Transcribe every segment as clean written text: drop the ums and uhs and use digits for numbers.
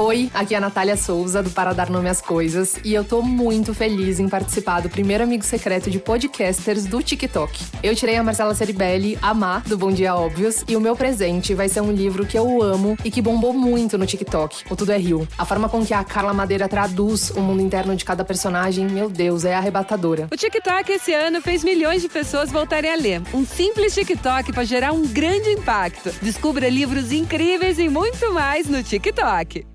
Oi, aqui é a Natália Souza, do Para Dar Nome às Coisas, e eu tô muito feliz em participar do primeiro amigo secreto de podcasters do TikTok. Eu tirei a Marcela Ceribelli, a Má, do Bom Dia Óbvios, e o meu presente vai ser um livro que eu amo e que bombou muito no TikTok, O Tudo é Rio. A forma com que a Carla Madeira traduz o mundo interno de cada personagem, meu Deus, é arrebatadora. O TikTok esse ano fez milhões de pessoas voltarem a ler. Um simples TikTok pode gerar um grande impacto. Descubra livros incríveis e muito mais no TikTok.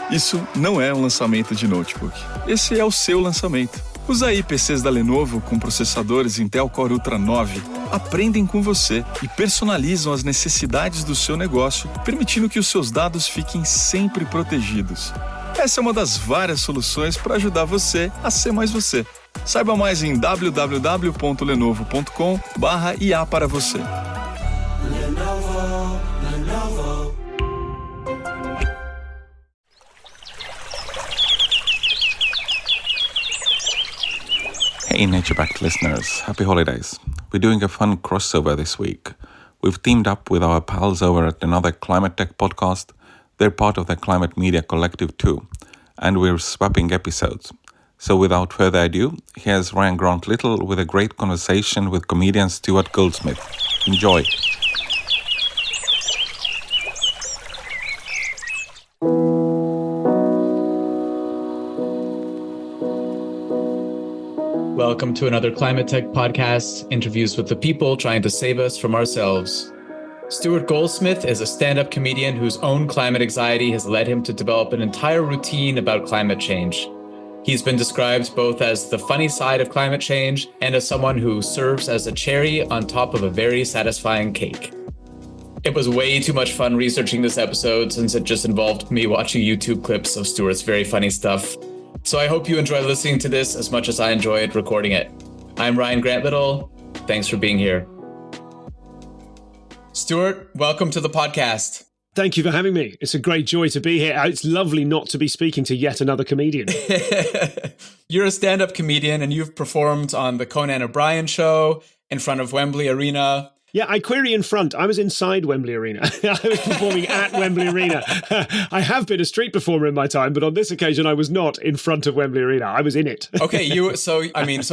Isso não é um lançamento de notebook. Esse é o seu lançamento. Os aí PCs da Lenovo com processadores Intel Core Ultra 9 aprendem com você e personalizam as necessidades do seu negócio, permitindo que os seus dados fiquem sempre protegidos. Essa é uma das várias soluções para ajudar você a ser mais você. Saiba mais em www.lenovo.com/IA para você. Hey Nature-Backed listeners, happy holidays. We're doing a fun crossover this week. We've teamed up with our pals over at another Climate Tech podcast. They're part of the Climate Media Collective too, and we're swapping episodes. So without further ado, here's Ryan Grant Little with a great conversation with comedian Stuart Goldsmith. Enjoy! Welcome to another Climate Tech podcast, interviews with the people trying to save us from ourselves. Stuart Goldsmith is a stand-up comedian whose own climate anxiety has led him to develop an entire routine about climate change. He's been described both as the funny side of climate change and as someone who serves as a cherry on top of a very satisfying cake. It was way too much fun researching this episode since it just involved me watching YouTube clips of Stuart's very funny stuff. So I hope you enjoy listening to this as much as I enjoyed recording it. I'm Ryan Grant Little. Thanks for being here. Stuart, welcome to the podcast. Thank you for having me. It's a great joy to be here. It's lovely not to be speaking to yet another comedian. You're a stand-up comedian and you've performed on the Conan O'Brien show in front of Wembley Arena. Yeah, I query in front. I was inside Wembley Arena. I was performing at Wembley Arena. I have been a street performer in my time, but on this occasion I was not in front of Wembley Arena. I was in it. Okay, so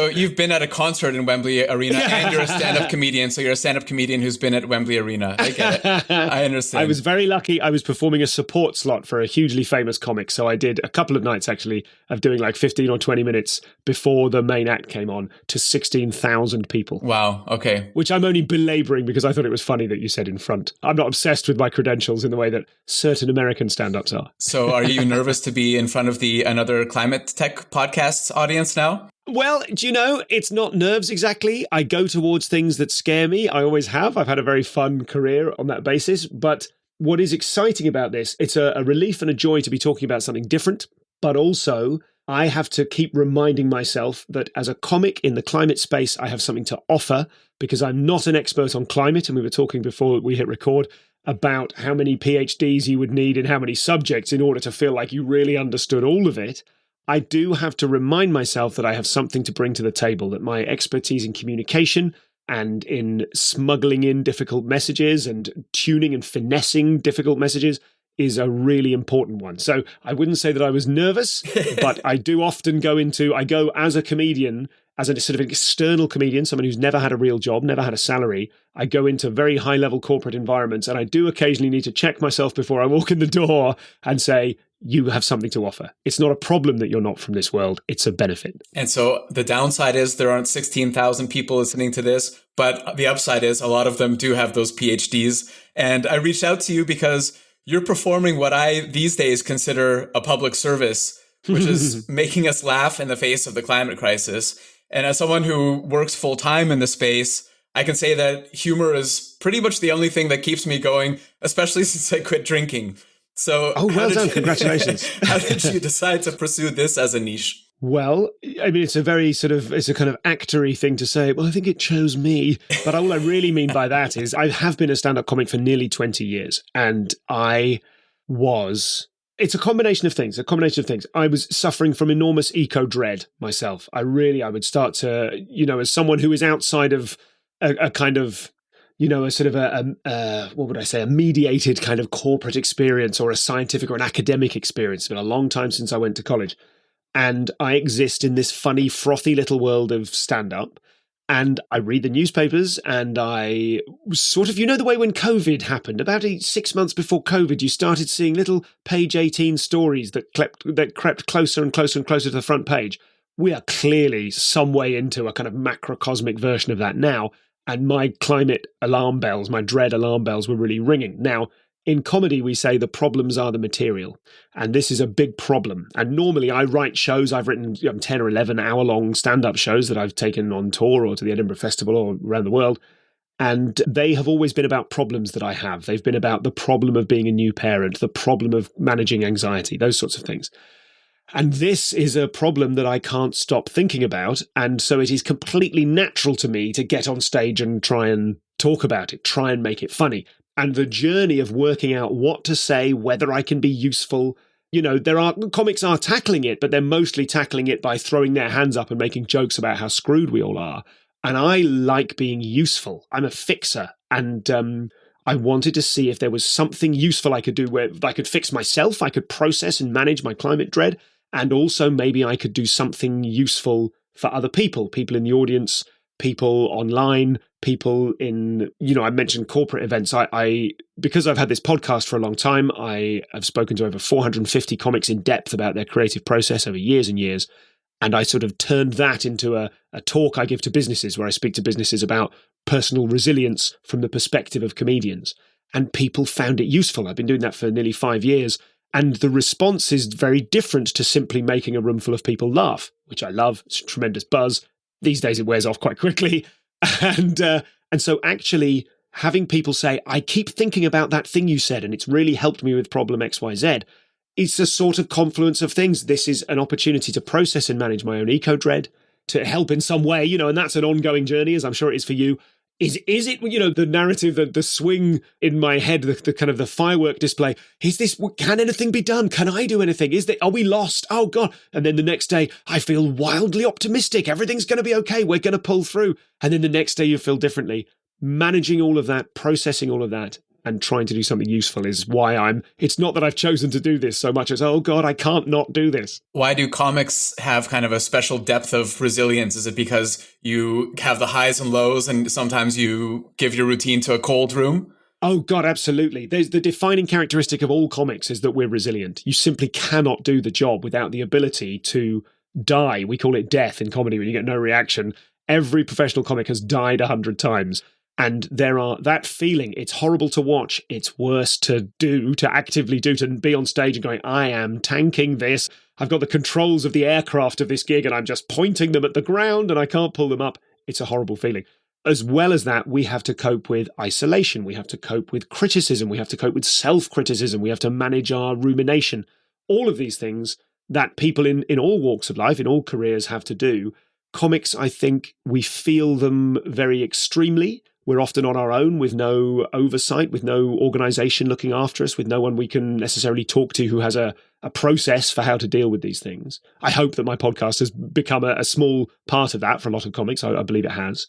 you've been at a concert in Wembley Arena and you're a stand-up comedian, so you're a stand-up comedian who's been at Wembley Arena. I get it. I understand. I was very lucky. I was performing a support slot for a hugely famous comic, so I did a couple of nights actually of doing like 15 or 20 minutes before the main act came on to 16,000 people. Wow, okay. Which I'm only belaboring because I thought it was funny that you said in front. I'm not obsessed with my credentials in the way that certain American stand-ups are. So are you nervous to be in front of another Climate Tech podcast's audience now? Well, do you know, it's not nerves exactly. I go towards things that scare me. I always have. I've had a very fun career on that basis. But what is exciting about this, it's a relief and a joy to be talking about something different, but also I have to keep reminding myself that as a comic in the climate space, I have something to offer because I'm not an expert on climate. And we were talking before we hit record about how many PhDs you would need in how many subjects in order to feel like you really understood all of it. I do have to remind myself that I have something to bring to the table, that my expertise in communication and in smuggling in difficult messages and tuning and finessing difficult messages is a really important one. So I wouldn't say that I was nervous, but I do often go as a comedian, as a sort of external comedian, someone who's never had a real job, never had a salary. I go into very high-level corporate environments, and I do occasionally need to check myself before I walk in the door and say, you have something to offer. It's not a problem that you're not from this world. It's a benefit. And so the downside is there aren't 16,000 people listening to this, but the upside is a lot of them do have those PhDs. And I reached out to you because you're performing what I these days consider a public service, which is making us laugh in the face of the climate crisis. And as someone who works full time in the space, I can say that humor is pretty much the only thing that keeps me going, especially since I quit drinking. So, well done. Congratulations. How did you decide to pursue this as a niche? Well, I mean, it's a kind of actory thing to say, well, I think it chose me. But all I really mean by that is I have been a stand-up comic for nearly 20 years. And it's a combination of things. I was suffering from enormous eco-dread myself. I would start to, as someone who is outside of a kind of a sort of what would I say, a mediated kind of corporate experience or a scientific or an academic experience. It's been a long time since I went to college. And I exist in this funny, frothy little world of stand-up. And I read the newspapers, and I sort of, the way when COVID happened, about 6 months before COVID, you started seeing little page 18 stories that crept closer and closer and closer to the front page. We are clearly some way into a kind of macrocosmic version of that now. And my climate alarm bells, my dread alarm bells were really ringing. Now, in comedy, we say the problems are the material. And this is a big problem. And normally I write shows. I've written 10 or 11 hour-long stand-up shows that I've taken on tour or to the Edinburgh Festival or around the world. And they have always been about problems that I have. They've been about the problem of being a new parent, the problem of managing anxiety, those sorts of things. And this is a problem that I can't stop thinking about. And so it is completely natural to me to get on stage and try and talk about it, try and make it funny. And the journey of working out what to say, whether I can be useful, comics are tackling it, but they're mostly tackling it by throwing their hands up and making jokes about how screwed we all are. And I like being useful. I'm a fixer. And I wanted to see if there was something useful I could do where I could fix myself, I could process and manage my climate dread. And also maybe I could do something useful for other people in the audience, people online, people in, I mentioned corporate events. Because I've had this podcast for a long time, I have spoken to over 450 comics in depth about their creative process over years and years. And I sort of turned that into a talk I give to businesses where I speak to businesses about personal resilience from the perspective of comedians. And people found it useful. I've been doing that for nearly 5 years. And the response is very different to simply making a room full of people laugh, which I love. It's a tremendous buzz. These days it wears off quite quickly. And so actually having people say, I keep thinking about that thing you said, and it's really helped me with problem XYZ. It's a sort of confluence of things. This is an opportunity to process and manage my own eco-dread, to help in some way, and that's an ongoing journey, as I'm sure it is for you. Is it, the narrative, the swing in my head, the kind of the firework display, can anything be done? Can I do anything? Are we lost? Oh God. And then the next day, I feel wildly optimistic. Everything's going to be okay. We're going to pull through. And then the next day you feel differently. Managing all of that, processing all of that, and trying to do something useful is why it's not that I've chosen to do this so much as, oh God, I can't not do this. Why do comics have kind of a special depth of resilience? Is it because you have the highs and lows and sometimes you give your routine to a cold room? Oh God, absolutely. There's the defining characteristic of all comics is that we're resilient. You simply cannot do the job without the ability to die. We call it death in comedy when you get no reaction. Every professional comic has died 100 times. And that feeling, it's horrible to watch. It's worse to actively do, to be on stage and going, I am tanking this. I've got the controls of the aircraft of this gig and I'm just pointing them at the ground and I can't pull them up. It's a horrible feeling. As well as that, we have to cope with isolation. We have to cope with criticism. We have to cope with self-criticism. We have to manage our rumination. All of these things that people in all walks of life, in all careers have to do. Comics, I think we feel them very extremely. We're often on our own with no oversight, with no organization looking after us, with no one we can necessarily talk to who has a process for how to deal with these things. I hope that my podcast has become a small part of that for a lot of comics. I believe it has.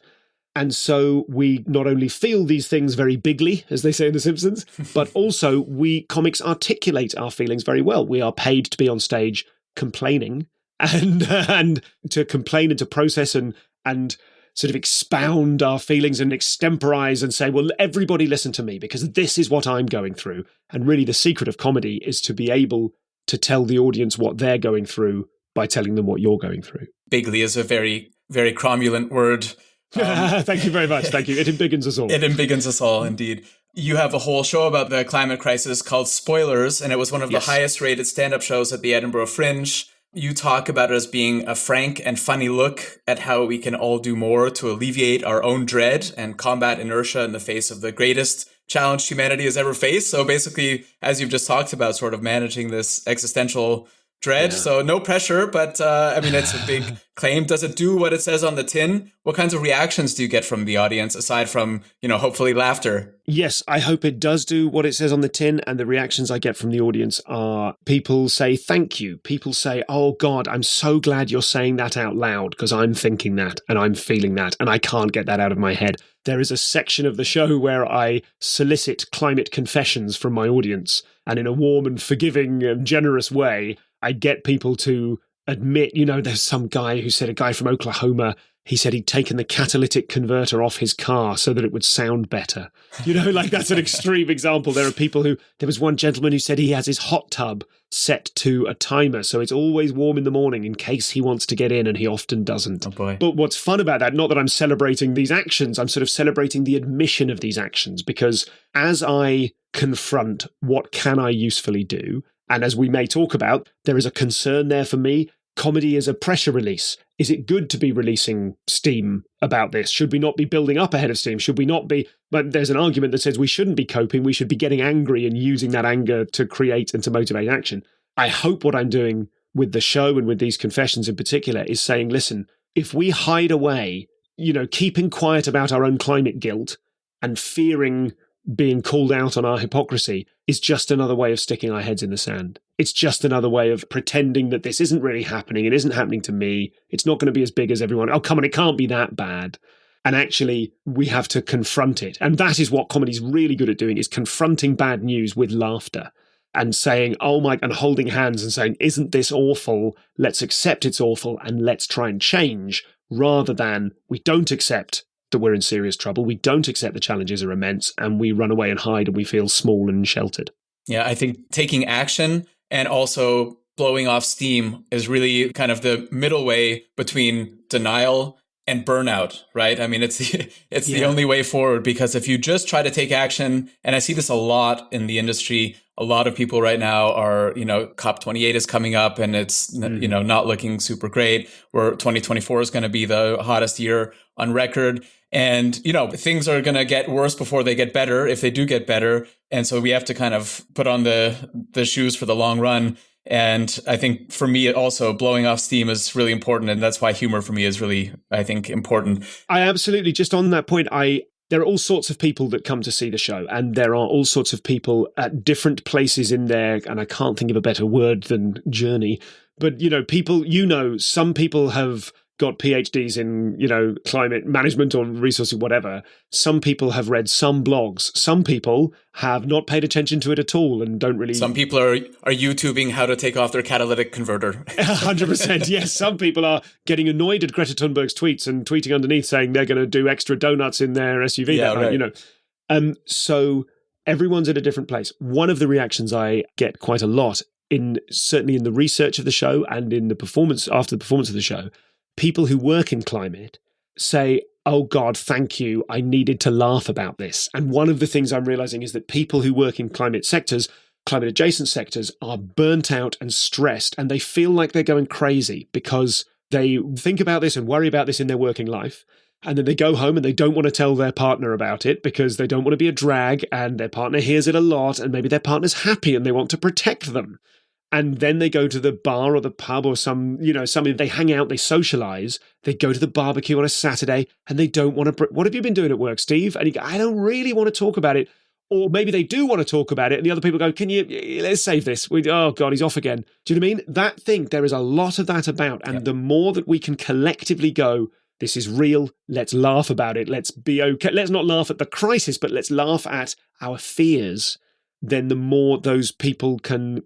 And so we not only feel these things very bigly, as they say in The Simpsons, but also comics articulate our feelings very well. We are paid to be on stage complaining and to complain and to process and sort of expound our feelings and extemporize and say, well, everybody listen to me because this is what I'm going through. And really the secret of comedy is to be able to tell the audience what they're going through by telling them what you're going through. Bigly is a very, very cromulent word. Thank you very much. Thank you. It embiggens us all. It embiggens us all, indeed. You have a whole show about the climate crisis called Spoilers, and it was one of the highest rated stand-up shows at the Edinburgh Fringe. You talk about it as being a frank and funny look at how we can all do more to alleviate our own dread and combat inertia in the face of the greatest challenge humanity has ever faced. So basically, as you've just talked about, sort of managing this existential dread. Yeah. So no pressure, but I mean, it's a big claim. Does it do what it says on the tin? What kinds of reactions do you get from the audience aside from, hopefully laughter? Yes, I hope it does do what it says on the tin. And the reactions I get from the audience are people say, thank you. People say, oh God, I'm so glad you're saying that out loud because I'm thinking that and I'm feeling that and I can't get that out of my head. There is a section of the show where I solicit climate confessions from my audience. And in a warm and forgiving and generous way, I get people to admit, there's some guy who said, a guy from Oklahoma, he said he'd taken the catalytic converter off his car so that it would sound better. That's an extreme example. There was one gentleman who said he has his hot tub set to a timer, so it's always warm in the morning in case he wants to get in, and he often doesn't. Oh boy. But what's fun about that, not that I'm celebrating these actions, I'm sort of celebrating the admission of these actions, because as I confront what can I usefully do, and as we may talk about, there is a concern there for me. Comedy is a pressure release. Is it good to be releasing steam about this? Should we not be building up ahead of steam? Should we not be? But there's an argument that says we shouldn't be coping. We should be getting angry and using that anger to create and to motivate action. I hope what I'm doing with the show and with these confessions in particular is saying, listen, if we hide away, keeping quiet about our own climate guilt and fearing being called out on our hypocrisy is just another way of sticking our heads in the sand. It's just another way of pretending that this isn't really happening. It isn't happening to me. It's not going to be as big as everyone. Oh, come on, it can't be that bad. And actually, we have to confront it. And that is what comedy's really good at doing, is confronting bad news with laughter and saying, oh my, and holding hands and saying, isn't this awful? Let's accept it's awful and let's try and change, rather than we don't accept that we're in serious trouble. We don't accept the challenges are immense and we run away and hide and we feel small and sheltered. Yeah, I think taking action and also blowing off steam is really kind of the middle way between denial and burnout, right? I mean, it's the only way forward, because if you just try to take action, and I see this a lot in the industry, a lot of people right now are, COP28 is coming up and it's, not looking super great, where 2024 is going to be the hottest year on record. And, things are going to get worse before they get better, if they do get better. And so we have to kind of put on the shoes for the long run. And I think for me also, blowing off steam is really important. And that's why humor for me is really, I think, important. I absolutely, just on that point, there are all sorts of people that come to see the show, and there are all sorts of people at different places in there, and I can't think of a better word than journey, but, people, some people have got PhDs in, climate management or resources, whatever. Some people have read some blogs. Some people have not paid attention to it at all and don't really... Some people are YouTubing how to take off their catalytic converter. 100%, yes. Some people are getting annoyed at Greta Thunberg's tweets and tweeting underneath saying they're going to do extra donuts in their SUV. Yeah, right. So everyone's at a different place. One of the reactions I get quite a lot, certainly in the research of the show and in the performance, after the performance of the show, people who work in climate say, oh God, thank you, I needed to laugh about this. And one of the things I'm realizing is that people who work in climate sectors, climate adjacent sectors, are burnt out and stressed, and they feel like they're going crazy because they think about this and worry about this in their working life. And then they go home and they don't want to tell their partner about it because they don't want to be a drag, and their partner hears it a lot, and maybe their partner's happy and they want to protect them. And then they go to the bar or the pub or they hang out, they socialize, they go to the barbecue on a Saturday, and they don't want to, what have you been doing at work, Steve? And you go, I don't really want to talk about it. Or maybe they do want to talk about it, and the other people go, let's save this. Oh God, he's off again. Do you know what I mean? That thing, there is a lot of that about. And the more that we can collectively go, this is real, let's laugh about it, let's be okay. Let's not laugh at the crisis, but let's laugh at our fears. Then the more those people can,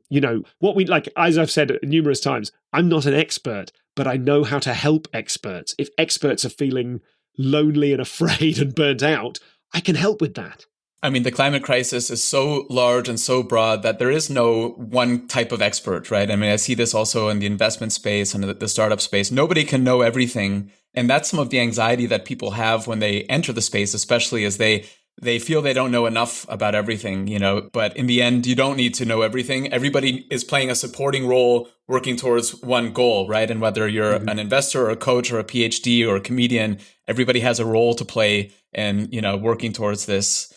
what we like, as I've said numerous times, I'm not an expert, but I know how to help experts. If experts are feeling lonely and afraid and burnt out, I can help with that. I mean, the climate crisis is so large and so broad that there is no one type of expert, right? I mean, I see this also in the investment space and the startup space. Nobody can know everything. And that's some of the anxiety that people have when they enter the space, especially as they feel they don't know enough about everything, but in the end, you don't need to know everything. Everybody is playing a supporting role, working towards one goal, right? And whether you're an investor or a coach or a PhD or a comedian, everybody has a role to play in, working towards this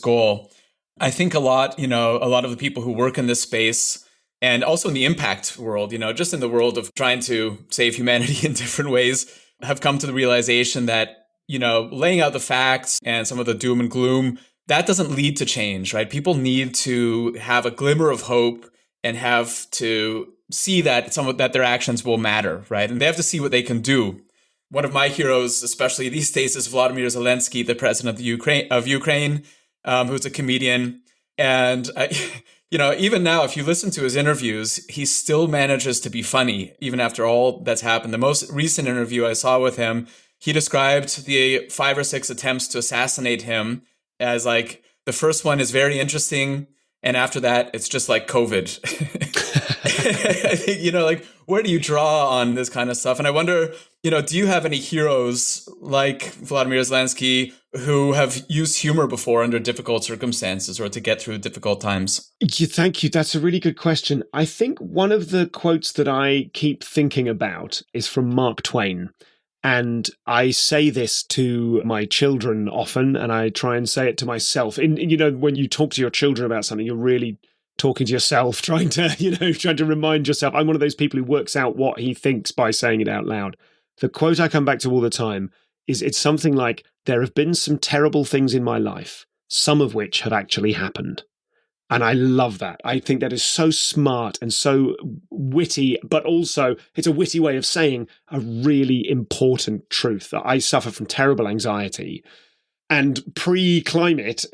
goal. I think a lot of the people who work in this space, And also in the impact world, just in the world of trying to save humanity in different ways, have come to the realization that, laying out the facts and some of the doom and gloom, that doesn't lead to change, right? People need to have a glimmer of hope and have to see that that their actions will matter, right? And they have to see what they can do. One of my heroes, especially these days, is Volodymyr Zelensky, the president of Ukraine, who's a comedian. And, even now, if you listen to his interviews, he still manages to be funny, even after all that's happened. The most recent interview I saw with him, he described the 5 or 6 attempts to assassinate him as like, the first one is very interesting, and after that, it's just like COVID. I think, where do you draw on this kind of stuff? And I wonder, do you have any heroes like Volodymyr Zelensky who have used humor before under difficult circumstances or to get through difficult times? Thank you. That's a really good question. I think one of the quotes that I keep thinking about is from Mark Twain. And I say this to my children often, and I try and say it to myself. When you talk to your children about something, you're really talking to yourself, trying to remind yourself. I'm one of those people who works out what he thinks by saying it out loud. The quote I come back to all the time is it's something like, there have been some terrible things in my life, some of which have actually happened. And I love that. I think that is so smart and so witty, but also it's a witty way of saying a really important truth. That I suffer from terrible anxiety. And pre-climate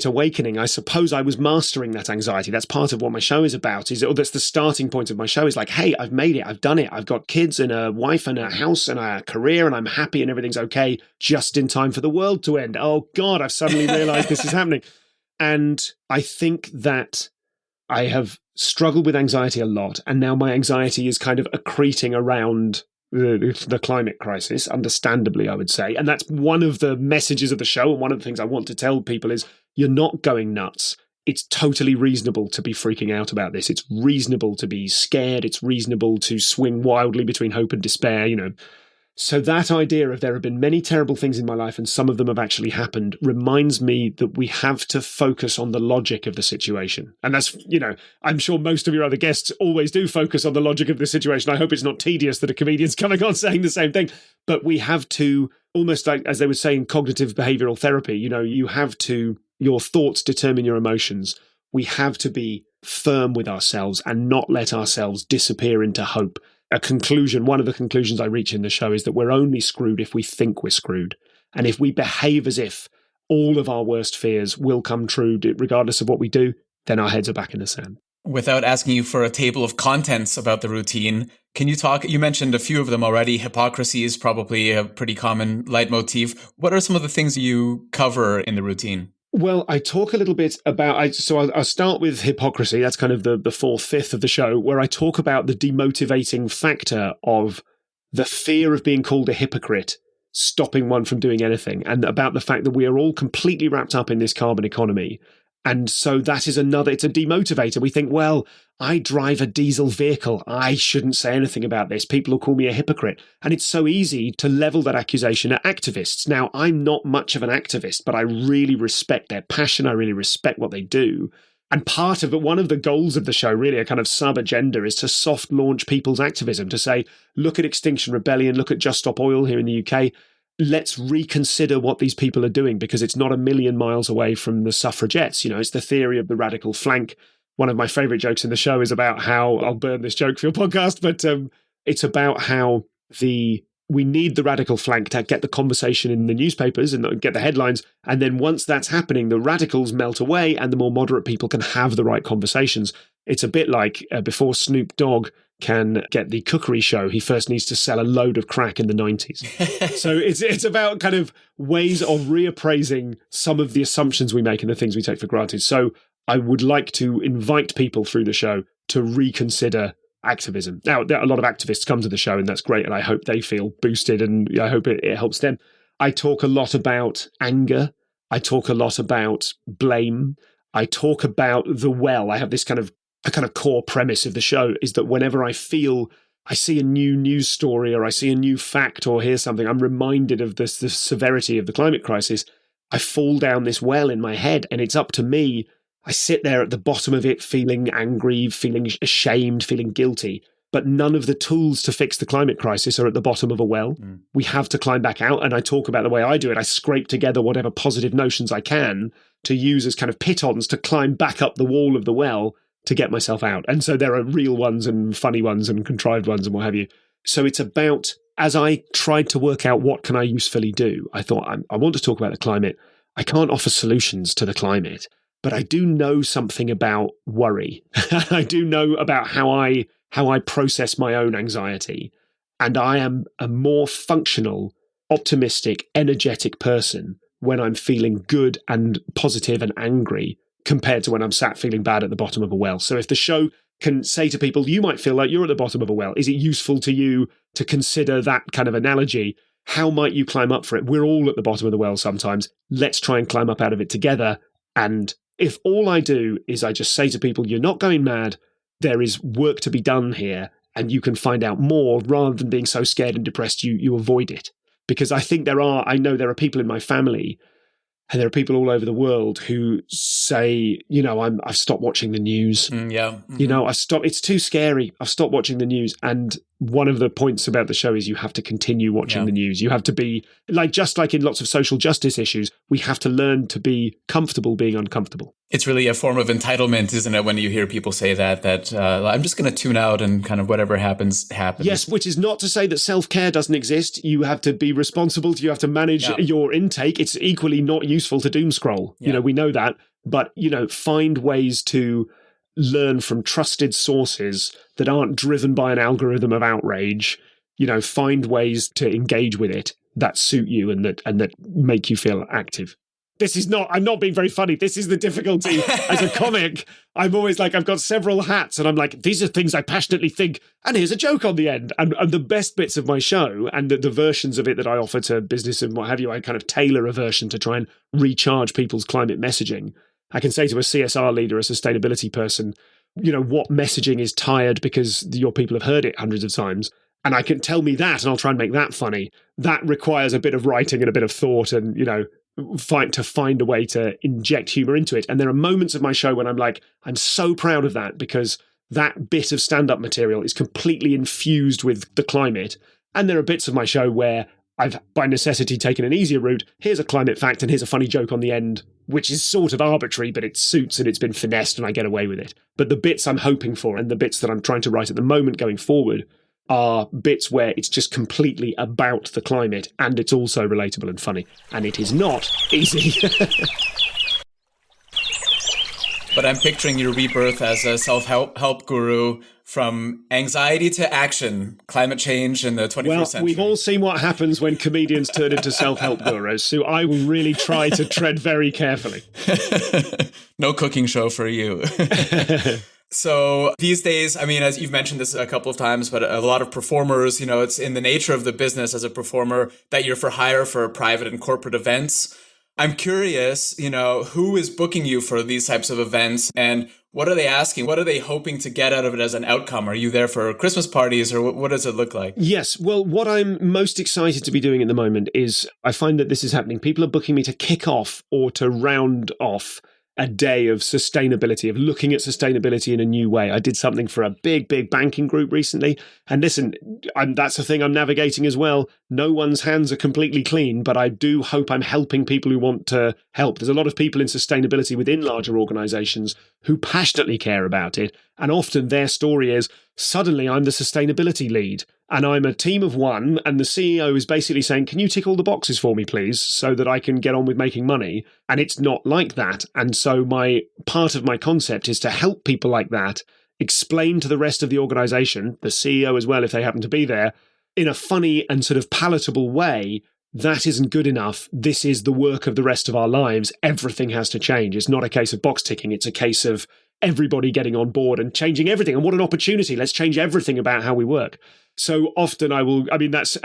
awakening, I suppose I was mastering that anxiety. That's part of what my show is about. That's the starting point of my show is like, hey, I've made it. I've done it. I've got kids and a wife and a house and a career and I'm happy and everything's okay just in time for the world to end. Oh God, I've suddenly realized this is happening. And I think that I have struggled with anxiety a lot. And now my anxiety is kind of accreting around the climate crisis, understandably, I would say. And that's one of the messages of the show. And one of the things I want to tell people is you're not going nuts. It's totally reasonable to be freaking out about this. It's reasonable to be scared. It's reasonable to swing wildly between hope and despair, So that idea of there have been many terrible things in my life and some of them have actually happened reminds me that we have to focus on the logic of the situation. And that's, I'm sure most of your other guests always do focus on the logic of the situation. I hope it's not tedious that a comedian's coming on saying the same thing. But we have to, almost like, as they would say in cognitive behavioral therapy, you have to, your thoughts determine your emotions. We have to be firm with ourselves and not let ourselves disappear into hope. One of the conclusions I reach in the show is that we're only screwed if we think we're screwed. And if we behave as if all of our worst fears will come true, regardless of what we do, then our heads are back in the sand. Without asking you for a table of contents about the routine, can you talk, you mentioned a few of them already. Hypocrisy is probably a pretty common leitmotif. What are some of the things you cover in the routine? Well, I talk a little bit about, I'll start with hypocrisy. That's kind of the fourth, fifth of the show, where I talk about the demotivating factor of the fear of being called a hypocrite, stopping one from doing anything, and about the fact that we are all completely wrapped up in this carbon economy. And so that is it's a demotivator. We think, well, I drive a diesel vehicle. I shouldn't say anything about this. People will call me a hypocrite. And it's so easy to level that accusation at activists. Now, I'm not much of an activist, but I really respect their passion. I really respect what they do. And part of it, one of the goals of the show, really a kind of sub-agenda, is to soft launch people's activism, to say, look at Extinction Rebellion, look at Just Stop Oil here in the UK. Let's reconsider what these people are doing, because it's not a million miles away from the suffragettes. It's the theory of the radical flank. One of my favorite jokes in the show is about how, I'll burn this joke for your podcast, but it's about how we need the radical flank to get the conversation in the newspapers and get the headlines. And then once that's happening, the radicals melt away and the more moderate people can have the right conversations. It's a bit like before Snoop Dogg can get the cookery show, he first needs to sell a load of crack in the 90s. So it's about kind of ways of reappraising some of the assumptions we make and the things we take for granted. So I would like to invite people through the show to reconsider activism. Now, there are a lot of activists come to the show, and that's great, and I hope they feel boosted, and I hope it helps them. I talk a lot about anger. I talk a lot about blame. I talk about the well. I have this kind of core premise of the show is that whenever I feel I see a new news story or I see a new fact or hear something, I'm reminded of the severity of the climate crisis. I fall down this well in my head, and it's up to me. I sit there at the bottom of it feeling angry, feeling ashamed, feeling guilty. But none of the tools to fix the climate crisis are at the bottom of a well. We have to climb back out. And I talk about the way I do it. I scrape together whatever positive notions I can to use as kind of pitons to climb back up the wall of the well to get myself out. And so there are real ones and funny ones and contrived ones and what have you. So it's about, as I tried to work out what can I usefully do, I thought, I want to talk about the climate. I can't offer solutions to the climate, but I do know something about worry. I do know about how I process my own anxiety. And I am a more functional, optimistic, energetic person when I'm feeling good and positive and angry compared to when I'm sat feeling bad at the bottom of a well. So if the show can say to people, you might feel like you're at the bottom of a well, is it useful to you to consider that kind of analogy? How might you climb up for it? We're all at the bottom of the well sometimes. Let's try and climb up out of it together. And if all I do is I just say to people, you're not going mad, there is work to be done here, and you can find out more rather than being so scared and depressed you avoid it. Because I know there are people in my family and there are people all over the world who say, I've stopped watching the news. It's too scary. I've stopped watching the news. And one of the points about the show is you have to continue watching the news. You have to be, just like in lots of social justice issues, we have to learn to be comfortable being uncomfortable. It's really a form of entitlement, isn't it, when you hear people say that I'm just going to tune out and kind of whatever happens. Yes, which is not to say that self-care doesn't exist. You have to be responsible. You have to manage your intake. It's equally not useful to doom scroll. Yeah. We know that. But, find ways to learn from trusted sources that aren't driven by an algorithm of outrage. Find ways to engage with it that suit you and that make you feel active. I'm not being very funny. This is the difficulty as a comic. I'm always like, I've got several hats and I'm like, these are things I passionately think, and here's a joke on the end. And the best bits of my show and the versions of it that I offer to business and what have you, I kind of tailor a version to try and recharge people's climate messaging. I can say to a CSR leader, a sustainability person, what messaging is tired because your people have heard it hundreds of times. And I can tell me that and I'll try and make that funny. That requires a bit of writing and a bit of thought and, find a way to inject humor into it. And there are moments of my show when I'm like, I'm so proud of that because that bit of stand-up material is completely infused with the climate. And there are bits of my show where I've, by necessity, taken an easier route. Here's a climate fact and here's a funny joke on the end, which is sort of arbitrary, but it suits and it's been finessed and I get away with it. But the bits I'm hoping for and the bits that I'm trying to write at the moment going forward are bits where it's just completely about the climate and it's also relatable and funny. And it is not easy. But I'm picturing your rebirth as a self-help guru from anxiety to action, climate change in the 21st century. We've all seen what happens when comedians turn into self-help gurus, so I will really try to tread very carefully. No cooking show for you. So these days, as you've mentioned this a couple of times, but a lot of performers, it's in the nature of the business as a performer that you're for hire for private and corporate events. I'm curious, who is booking you for these types of events and what are they asking? What are they hoping to get out of it as an outcome? Are you there for Christmas parties or what does it look like? Yes. Well, what I'm most excited to be doing at the moment is I find that this is happening. People are booking me to kick off or to round off a day of sustainability, of looking at sustainability in a new way. I did something for a big banking group recently. And listen, that's a thing I'm navigating as well. No one's hands are completely clean, but I do hope I'm helping people who want to help. There's a lot of people in sustainability within larger organizations who passionately care about it. And often their story is, suddenly I'm the sustainability lead and I'm a team of one and the CEO is basically saying, can you tick all the boxes for me, please, so that I can get on with making money? And it's not like that. And so part of my concept is to help people like that explain to the rest of the organization, the CEO as well, if they happen to be there, in a funny and sort of palatable way, that isn't good enough. This is the work of the rest of our lives. Everything has to change. It's not a case of box ticking. It's a case of everybody getting on board and changing everything. And what an opportunity. Let's change everything about how we work. So often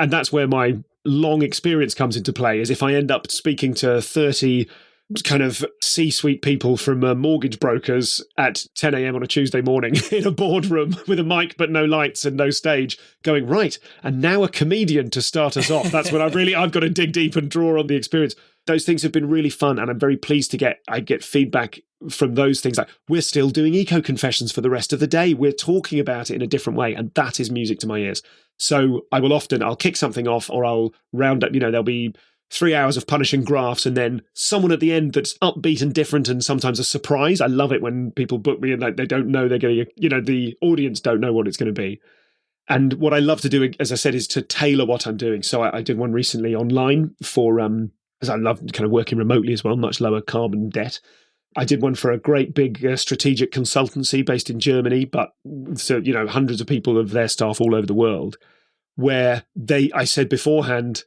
that's where my long experience comes into play, is if I end up speaking to 30 kind of C-suite people from mortgage brokers at 10 a.m. on a Tuesday morning in a boardroom with a mic but no lights and no stage going, right, and now a comedian to start us off. That's when I've got to dig deep and draw on the experience. Those things have been really fun, and I'm very pleased to get feedback from those things. Like, we're still doing eco-confessions for the rest of the day. We're talking about it in a different way, and that is music to my ears. So I'll kick something off, or I'll round up, there'll be 3 hours of punishing graphs and then someone at the end that's upbeat and different and sometimes a surprise. I love it when people book me and they don't know they're going to, the audience don't know what it's going to be. And what I love to do, as I said, is to tailor what I'm doing. So I did one recently online for, as I love kind of working remotely as well, much lower carbon debt. I did one for a great big strategic consultancy based in Germany, but so, hundreds of people of their staff all over the world, where I said beforehand,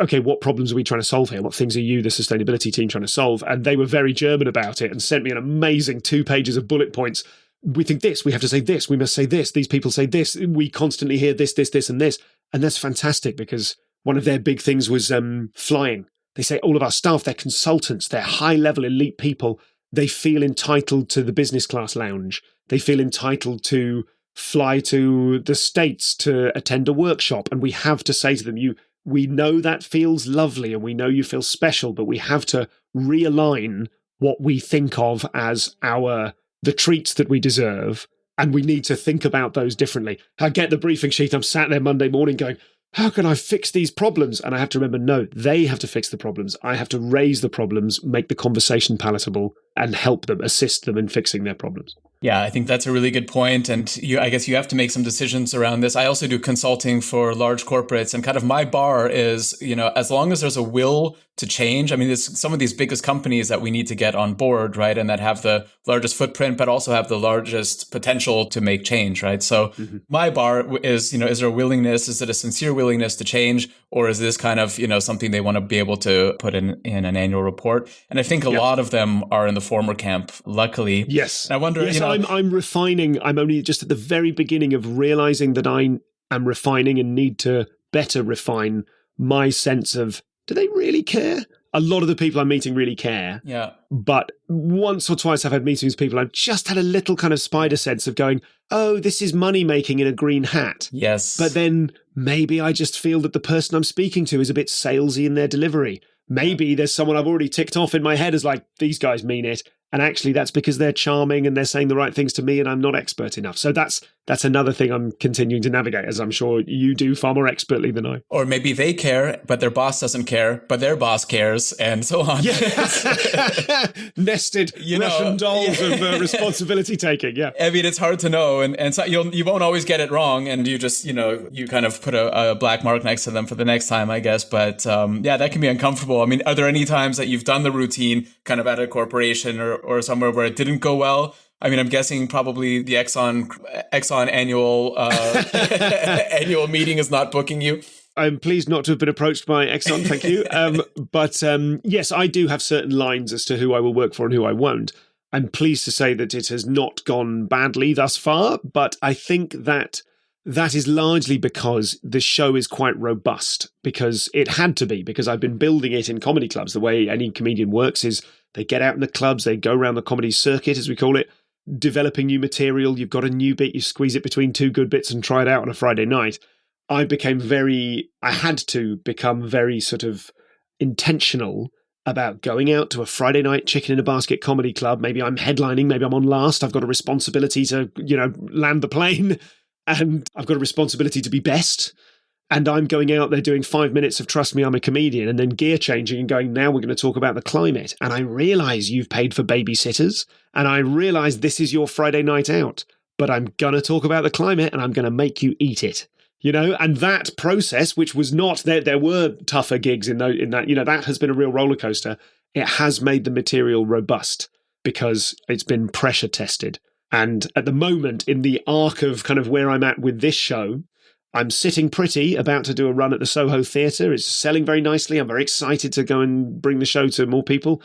okay, what problems are we trying to solve here? What things are you, the sustainability team, trying to solve? And they were very German about it and sent me an amazing 2 pages of bullet points. We think this, we have to say this, we must say this, these people say this, we constantly hear this, this, this, and this. And that's fantastic because one of their big things was flying. They say all of our staff, they're consultants, they're high-level elite people. They feel entitled to the business class lounge. They feel entitled to fly to the States to attend a workshop. And we have to say to them, we know that feels lovely and we know you feel special, but we have to realign what we think of as the treats that we deserve. And we need to think about those differently. I get the briefing sheet. I'm sat there Monday morning going, how can I fix these problems? And I have to remember, no, they have to fix the problems. I have to raise the problems, make the conversation palatable, and help them, assist them in fixing their problems. Yeah, I think that's a really good point. And I guess you have to make some decisions around this. I also do consulting for large corporates, and kind of my bar is, as long as there's a will to change. I mean, there's some of these biggest companies that we need to get on board, right? And that have the largest footprint, but also have the largest potential to make change, right? So my bar is, is there a willingness? Is it a sincere willingness to change? Or is this kind of, something they want to be able to put in an annual report? And I think a lot of them are in the former camp, luckily. Yes. And I wonder, yes, I'm refining. I'm only just at the very beginning of realizing that I am refining and need to better refine my sense of, do they really care? A lot of the people I'm meeting really care. Yeah. But once or twice I've had meetings with people, I've just had a little kind of spider sense of going, oh, this is money making in a green hat. Yes. But then maybe I just feel that the person I'm speaking to is a bit salesy in their delivery. Maybe there's someone I've already ticked off in my head as like, these guys mean it. And actually that's because they're charming and they're saying the right things to me and I'm not expert enough. So that's another thing I'm continuing to navigate, as I'm sure you do far more expertly than I. Or maybe they care, but their boss doesn't care, but their boss cares, and so on. Yeah. Nested Russian dolls of responsibility taking, yeah. I mean, it's hard to know, and so you won't always get it wrong, and you just, you kind of put a black mark next to them for the next time, I guess. But that can be uncomfortable. I mean, are there any times that you've done the routine kind of at a corporation or somewhere where it didn't go well? I mean, I'm guessing probably the Exxon annual annual meeting is not booking you. I'm pleased not to have been approached by Exxon, thank you. But yes, I do have certain lines as to who I will work for and who I won't. I'm pleased to say that it has not gone badly thus far, but I think that is largely because the show is quite robust, because it had to be, because I've been building it in comedy clubs. The way any comedian works is they get out in the clubs, they go around the comedy circuit, as we call it, developing new material. You've got a new bit, you squeeze it between two good bits and try it out on a Friday night. I had to become very sort of intentional about going out to a Friday night chicken in a basket comedy club. Maybe I'm headlining, maybe I'm on last. I've got a responsibility to, land the plane, and I've got a responsibility to be best. And I'm going out there doing 5 minutes of Trust Me, I'm a Comedian, and then gear changing and going, now we're going to talk about the climate. And I realize you've paid for babysitters, and I realize this is your Friday night out, but I'm going to talk about the climate and I'm going to make you eat it. And that process, which was not, there were tougher gigs in that, that has been a real roller coaster. It has made the material robust because it's been pressure tested. And at the moment, in the arc of kind of where I'm at with this show, I'm sitting pretty, about to do a run at the Soho Theatre. It's selling very nicely. I'm very excited to go and bring the show to more people.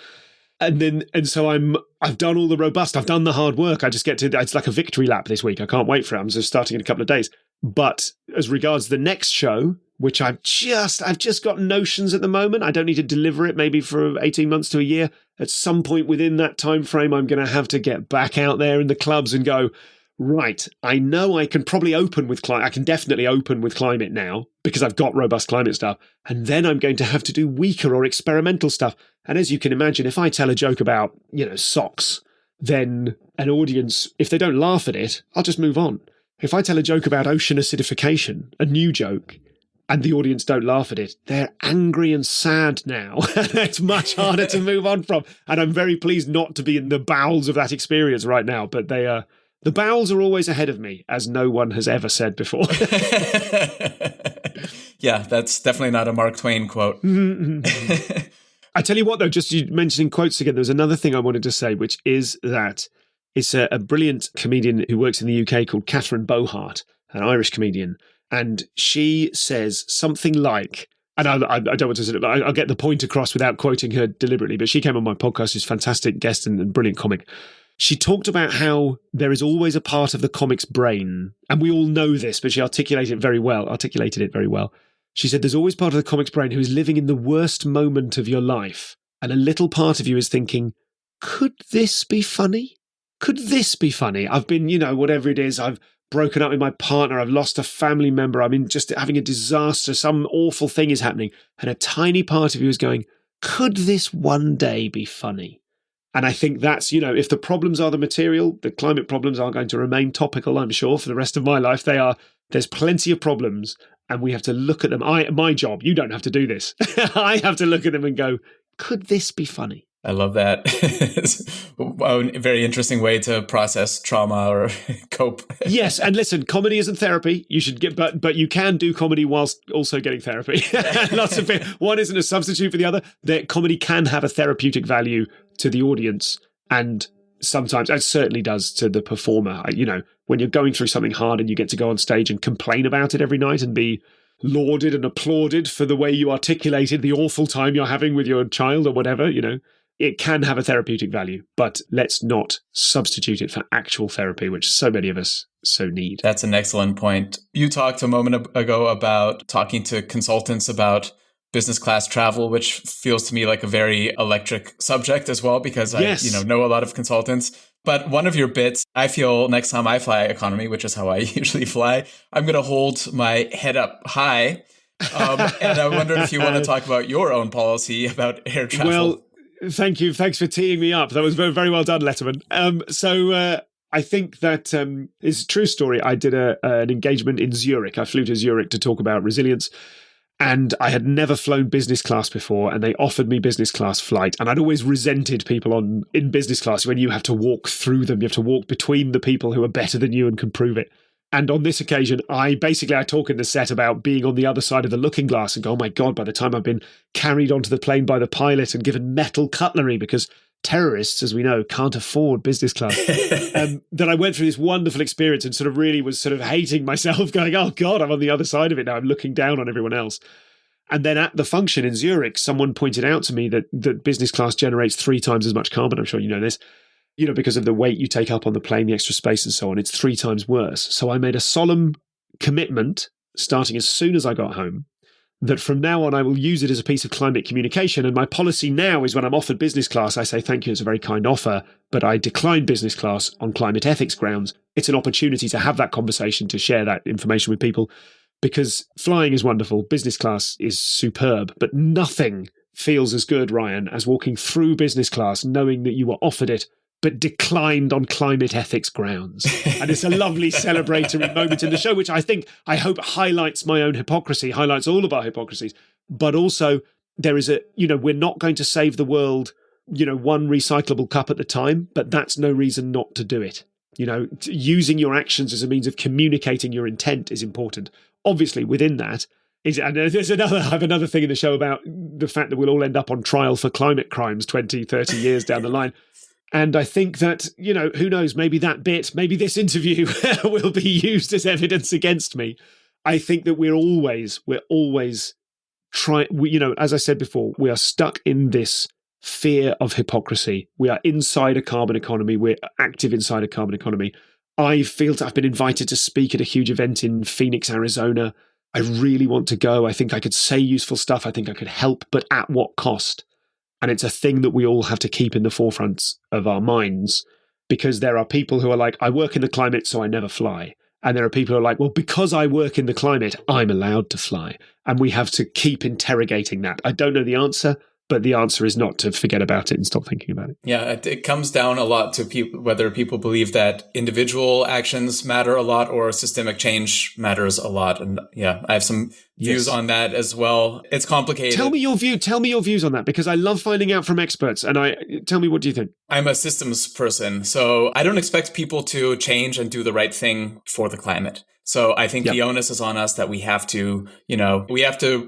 And so I've done all the robust, I've done the hard work. It's like a victory lap this week. I can't wait for it. I'm just starting in a couple of days. But as regards the next show, which I've just got notions at the moment. I don't need to deliver it maybe for 18 months to a year. At some point within that time frame, I'm going to have to get back out there in the clubs and go, right, I know I can probably open with climate. I can definitely open with climate now because I've got robust climate stuff. And then I'm going to have to do weaker or experimental stuff. And as you can imagine, if I tell a joke about, socks, then an audience, if they don't laugh at it, I'll just move on. If I tell a joke about ocean acidification, a new joke, and the audience don't laugh at it, they're angry and sad now. It's much harder to move on from. And I'm very pleased not to be in the bowels of that experience right now. But the bowels are always ahead of me, as no one has ever said before. Yeah, that's definitely not a Mark Twain quote. I tell you what, though, just you mentioning quotes again, there was another thing I wanted to say, which is that it's a brilliant comedian who works in the UK called Catherine Bohart, an Irish comedian. And she says something like, and I don't want to say it, but I'll get the point across without quoting her deliberately, but she came on my podcast, she's a fantastic guest and brilliant comic. She talked about how there is always a part of the comic's brain, and we all know this, but she articulated it very well. She said there's always part of the comic's brain who is living in the worst moment of your life, and a little part of you is thinking, could this be funny? Could this be funny? I've been, whatever it is, I've broken up with my partner, I've lost a family member, I'm in just having a disaster, some awful thing is happening, and a tiny part of you is going, could this one day be funny? And I think that's, if the problems are the material, the climate problems are going to remain topical, I'm sure, for the rest of my life. There's plenty of problems, and we have to look at them. My job, you don't have to do this. I have to look at them and go, could this be funny? I love that. It's a very interesting way to process trauma or cope. Yes, and listen, comedy isn't therapy. You should get, but you can do comedy whilst also getting therapy. Lots of it. One isn't a substitute for the other. That comedy can have a therapeutic value to the audience, and sometimes it certainly does to the performer. When you're going through something hard and you get to go on stage and complain about it every night and be lauded and applauded for the way you articulated the awful time you're having with your child or whatever, it can have a therapeutic value, but let's not substitute it for actual therapy, which so many of us so need. That's an excellent point. You talked a moment ago about talking to consultants about business class travel, which feels to me like a very electric subject as well, because yes. I know a lot of consultants. But one of your bits, I feel next time I fly economy, which is how I usually fly, I'm going to hold my head up high. And I wondered if you want to talk about your own policy about air travel. Well, thank you. Thanks for teeing me up. That was very, very well done, Letterman. I think that it's a true story. I did an engagement in Zurich. I flew to Zurich to talk about resilience. And I had never flown business class before, and they offered me business class flight. And I'd always resented people in business class when you have to walk through them. You have to walk between the people who are better than you and can prove it. And on this occasion, I talk in the set about being on the other side of the looking glass and go, oh my God, by the time I've been carried onto the plane by the pilot and given metal cutlery because terrorists, as we know, can't afford business class. That I went through this wonderful experience and really was hating myself, going, oh God, I'm on the other side of it now. I'm looking down on everyone else. And then at the function in Zurich, someone pointed out to me that business class generates 3 times as much carbon. I'm sure you know this, because of the weight you take up on the plane, the extra space and so on. It's 3 times worse. So I made a solemn commitment, starting as soon as I got home, that from now on I will use it as a piece of climate communication. And my policy now is when I'm offered business class, I say, thank you, it's a very kind offer, but I decline business class on climate ethics grounds. It's an opportunity to have that conversation, to share that information with people, because flying is wonderful. Business class is superb, but nothing feels as good, Ryan, as walking through business class, knowing that you were offered it, but declined on climate ethics grounds. And it's a lovely celebratory moment in the show, which I hope highlights my own hypocrisy, highlights all of our hypocrisies. But also there is we're not going to save the world, one recyclable cup at a time, but that's no reason not to do it. Using your actions as a means of communicating your intent is important. Obviously within that, and I have another thing in the show about the fact that we'll all end up on trial for climate crimes 20, 30 years down the line. And I think that, who knows, maybe this interview will be used as evidence against me. I think that we're always trying, as I said before, we are stuck in this fear of hypocrisy. We are inside a carbon economy. We're active inside a carbon economy. I've been invited to speak at a huge event in Phoenix, Arizona, I really want to go. I think I could say useful stuff. I think I could help, but at what cost? And it's a thing that we all have to keep in the forefront of our minds, because there are people who are like, I work in the climate, so I never fly. And there are people who are like, well, because I work in the climate, I'm allowed to fly. And we have to keep interrogating that. I don't know the answer, but the answer is not to forget about it and stop thinking about it. Yeah, it comes down a lot to whether people believe that individual actions matter a lot or systemic change matters a lot. And yeah, I have some views on that as well. It's complicated. Tell me your views on that, because I love finding out from experts. And tell me, what do you think? I'm a systems person, so I don't expect people to change and do the right thing for the climate. So I think the onus is on us that we have to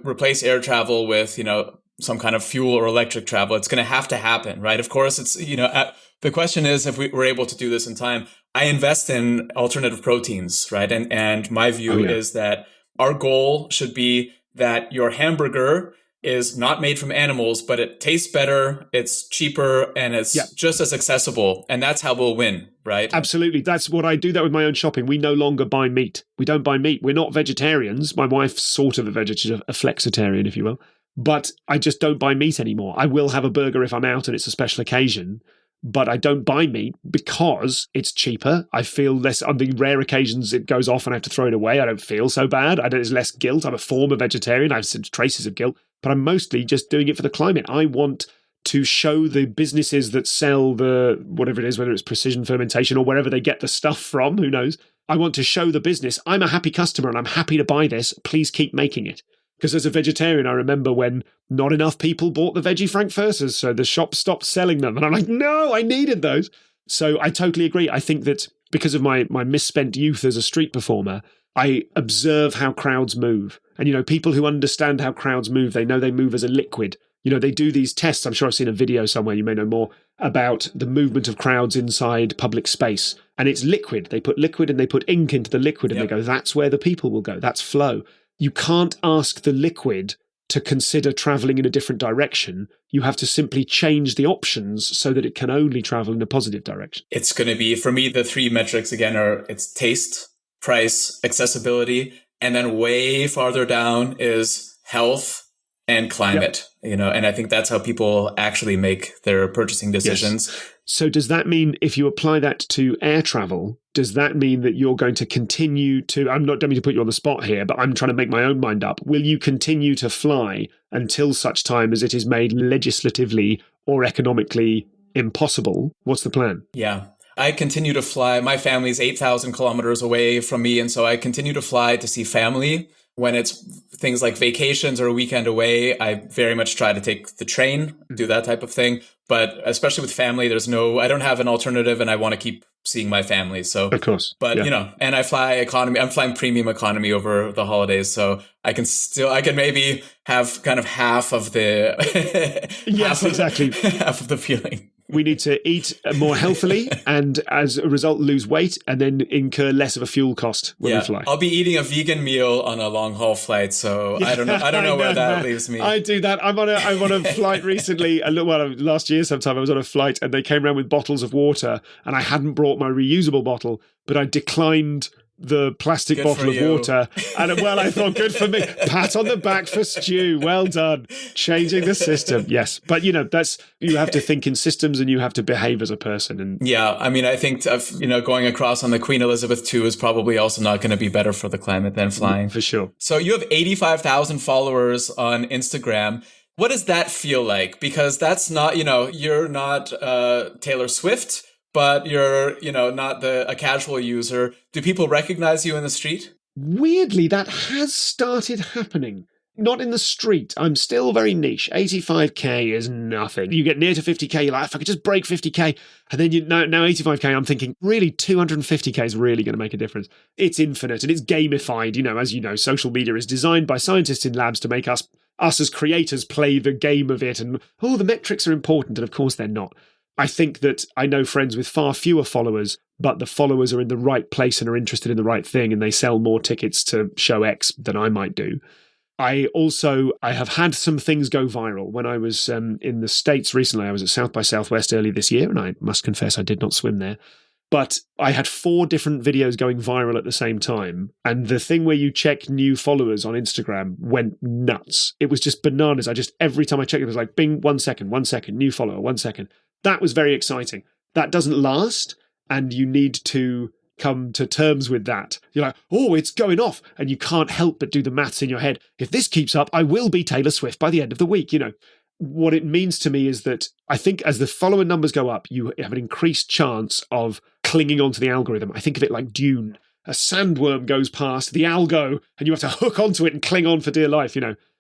replace air travel with, some kind of fuel or electric travel. It's going to happen, right? Of course, it's, the question is if we're able to do this in time. I invest in alternative proteins, right? And my view is that our goal should be that your hamburger is not made from animals, but it tastes better, it's cheaper, and it's just as accessible. And that's how we'll win, right? Absolutely. That's what I do that with my own shopping. We no longer buy meat. We don't buy meat. We're not vegetarians. My wife's sort of a vegetarian, a flexitarian, if you will. But I just don't buy meat anymore. I will have a burger if I'm out and it's a special occasion, but I don't buy meat because it's cheaper. I feel less, on the rare occasions it goes off and I have to throw it away, I don't feel so bad. There's less guilt. I'm a former vegetarian. I have some traces of guilt, but I'm mostly just doing it for the climate. I want to show the businesses that sell the, whatever it is, whether it's precision fermentation or wherever they get the stuff from, who knows? I want to show the business, I'm a happy customer and I'm happy to buy this. Please keep making it. Because as a vegetarian, I remember when not enough people bought the veggie frankfurters, so the shop stopped selling them. And I'm like, no, I needed those. So I totally agree. I think that because of my misspent youth as a street performer, I observe how crowds move. And, people who understand how crowds move, they know they move as a liquid. They do these tests. I'm sure I've seen a video somewhere, you may know more, about the movement of crowds inside public space. And it's liquid. They put liquid and they put ink into the liquid and they go, that's where the people will go. That's flow. You can't ask the liquid to consider traveling in a different direction. You have to simply change the options so that it can only travel in a positive direction. It's going to be, for me, the three metrics again are it's taste, price, accessibility, and then way farther down is health and climate, and I think that's how people actually make their purchasing decisions. Yes. So does that mean if you apply that to air travel, does that mean that you're going to continue to, I'm not going to put you on the spot here, but I'm trying to make my own mind up. Will you continue to fly until such time as it is made legislatively or economically impossible? What's the plan? Yeah. I continue to fly. My family's 8,000 kilometers away from me. And so I continue to fly to see family. When it's things like vacations or a weekend away, I very much try to take the train, do that type of thing. But especially with family, I don't have an alternative and I want to keep seeing my family. So, of course, but and I fly economy. I'm flying premium economy over the holidays. So I can maybe have kind of half of the, half of the feeling. We need to eat more healthily and as a result lose weight and then incur less of a fuel cost when we fly. I'll be eating a vegan meal on a long haul flight, so I don't know where that leaves me. I do that. I'm on a flight recently, last year sometime I was on a flight and they came around with bottles of water and I hadn't brought my reusable bottle, but I declined the plastic bottle of water. And I thought, good for me. Pat on the back for Stu. Well done. Changing the system. Yes. But, you have to think in systems and you have to behave as a person. And I think, going across on the Queen Elizabeth II is probably also not going to be better for the climate than flying. For sure. So you have 85,000 followers on Instagram. What does that feel like? Because that's not, you're not Taylor Swift, but you're, not a casual user. Do people recognize you in the street? Weirdly, that has started happening. Not in the street. I'm still very niche. 85k is nothing. You get near to 50k, you're like, if I could just break 50k. And then now 85k, I'm thinking, really, 250k is really going to make a difference. It's infinite and it's gamified. As you know, social media is designed by scientists in labs to make us as creators play the game of it. And, the metrics are important. And of course they're not. I think that I know friends with far fewer followers, but the followers are in the right place and are interested in the right thing, and they sell more tickets to show X than I might do. I have had some things go viral. When I was in the States recently, I was at South by Southwest early this year, and I must confess I did not swim there. But I had 4 different videos going viral at the same time. And the thing where you check new followers on Instagram went nuts. It was just bananas. Every time I checked, it was like, bing, 1 second, new follower, 1 second. That was very exciting. That doesn't last. And you need to come to terms with that. You're like, oh, it's going off. And you can't help but do the maths in your head. If this keeps up, I will be Taylor Swift by the end of the week. What it means to me is that I think as the follower numbers go up, you have an increased chance of clinging onto the algorithm. I think of it like Dune. A sandworm goes past the algo and you have to hook onto it and cling on for dear life,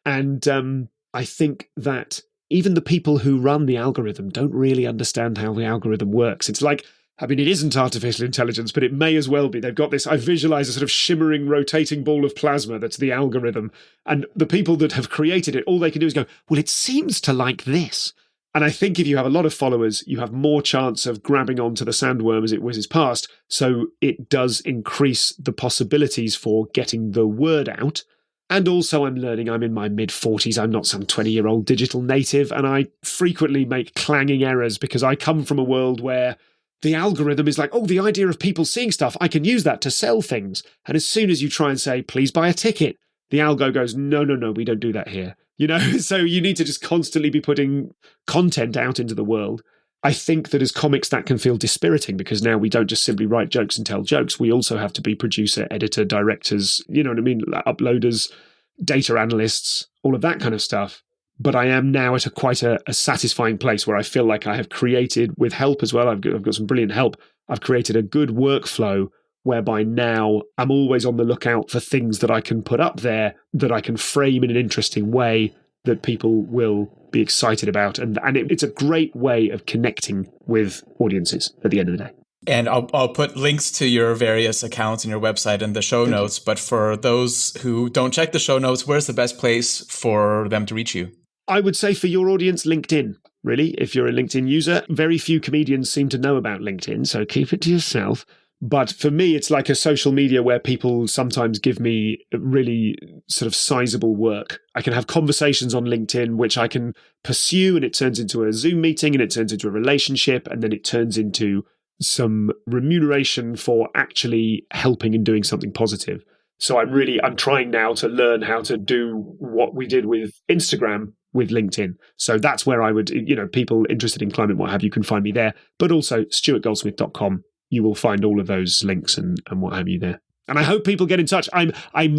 And I think that even the people who run the algorithm don't really understand how the algorithm works. It's like, it isn't artificial intelligence, but it may as well be. They've got this, I visualize a sort of shimmering, rotating ball of plasma that's the algorithm. And the people that have created it, all they can do is go, well, it seems to like this. And I think if you have a lot of followers, you have more chance of grabbing onto the sandworm as it whizzes past. So it does increase the possibilities for getting the word out. And also I'm learning, I'm in my mid-40s, I'm not some 20-year-old digital native, and I frequently make clanging errors because I come from a world where the algorithm is like, oh, the idea of people seeing stuff, I can use that to sell things. And as soon as you try and say, please buy a ticket, the algo goes, no, we don't do that here. So you need to just constantly be putting content out into the world. I think that as comics, that can feel dispiriting because now we don't just simply write jokes and tell jokes. We also have to be producer, editor, directors, uploaders, data analysts, all of that kind of stuff. But I am now at quite a satisfying place where I feel like I have created, with help as well, I've got some brilliant help, I've created a good workflow whereby now I'm always on the lookout for things that I can put up there that I can frame in an interesting way that people will be excited about. And it's a great way of connecting with audiences at the end of the day. And I'll put links to your various accounts and your website in the show notes. But for those who don't check the show notes, where's the best place for them to reach you? I would say for your audience, LinkedIn, really. If you're a LinkedIn user, very few comedians seem to know about LinkedIn, so keep it to yourself. But for me, it's like a social media where people sometimes give me really sort of sizable work. I can have conversations on LinkedIn, which I can pursue, and it turns into a Zoom meeting, and it turns into a relationship, and then it turns into some remuneration for actually helping and doing something positive. So I'm trying now to learn how to do what we did with Instagram with LinkedIn. So that's where I would, people interested in climate, what have you, can find me there. But also stuartgoldsmith.com. You will find all of those links and what have you there. And I hope people get in touch. I'm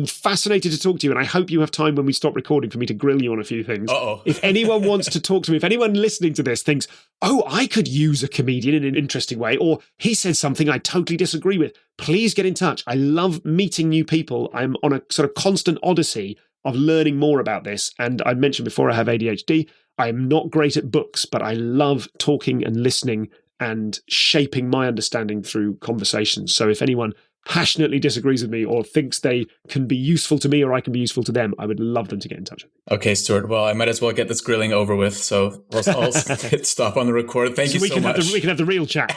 fascinated to talk to you, and I hope you have time when we stop recording for me to grill you on a few things. If anyone wants to talk to me, if anyone listening to this thinks, oh, I could use a comedian in an interesting way, or he said something I totally disagree with, please get in touch. I love meeting new people. I'm on a sort of constant odyssey of learning more about this. And I mentioned before I have ADHD. I'm not great at books, but I love talking and listening and shaping my understanding through conversations. So if anyone passionately disagrees with me or thinks they can be useful to me or I can be useful to them, I would love them to get in touch. Okay, Stuart. Well, I might as well get this grilling over with. So I'll hit stop on the record. Thank you so much. We can have the real chat.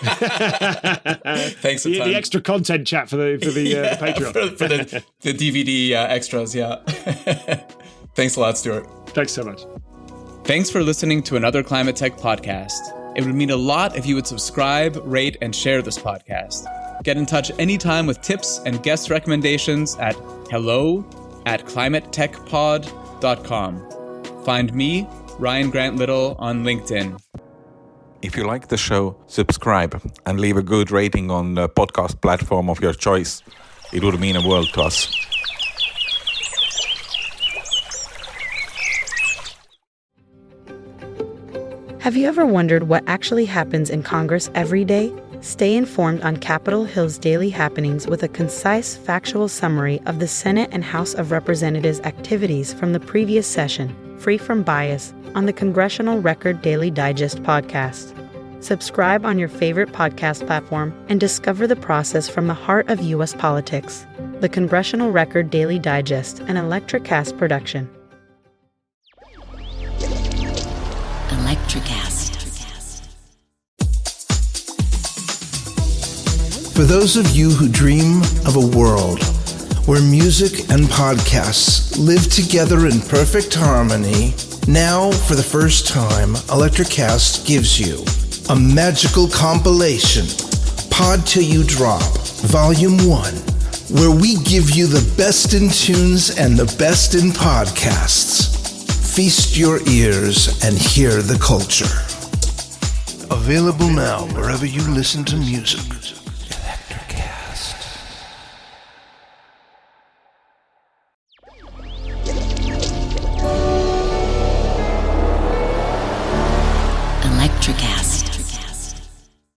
Thanks a ton. The extra content chat for the Patreon. for the DVD extras, yeah. Thanks a lot, Stuart. Thanks so much. Thanks for listening to another Climate Tech podcast. It would mean a lot if you would subscribe, rate, and share this podcast. Get in touch anytime with tips and guest recommendations at hello@climatetechpod.com. Find me, Ryan Grant Little, on LinkedIn. If you like the show, subscribe and leave a good rating on the podcast platform of your choice. It would mean a world to us. Have you ever wondered what actually happens in Congress every day? Stay informed on Capitol Hill's daily happenings with a concise, factual summary of the Senate and House of Representatives' activities from the previous session, free from bias, on the Congressional Record Daily Digest podcast. Subscribe on your favorite podcast platform and discover the process from the heart of U.S. politics. The Congressional Record Daily Digest, an Electricast production. Electricast. For those of you who dream of a world where music and podcasts live together in perfect harmony, now, for the first time, Electricast gives you a magical compilation, Pod Till You Drop, Volume 1, where we give you the best in tunes and the best in podcasts. Feast your ears and hear the culture. Available now wherever you listen to music. Electricast.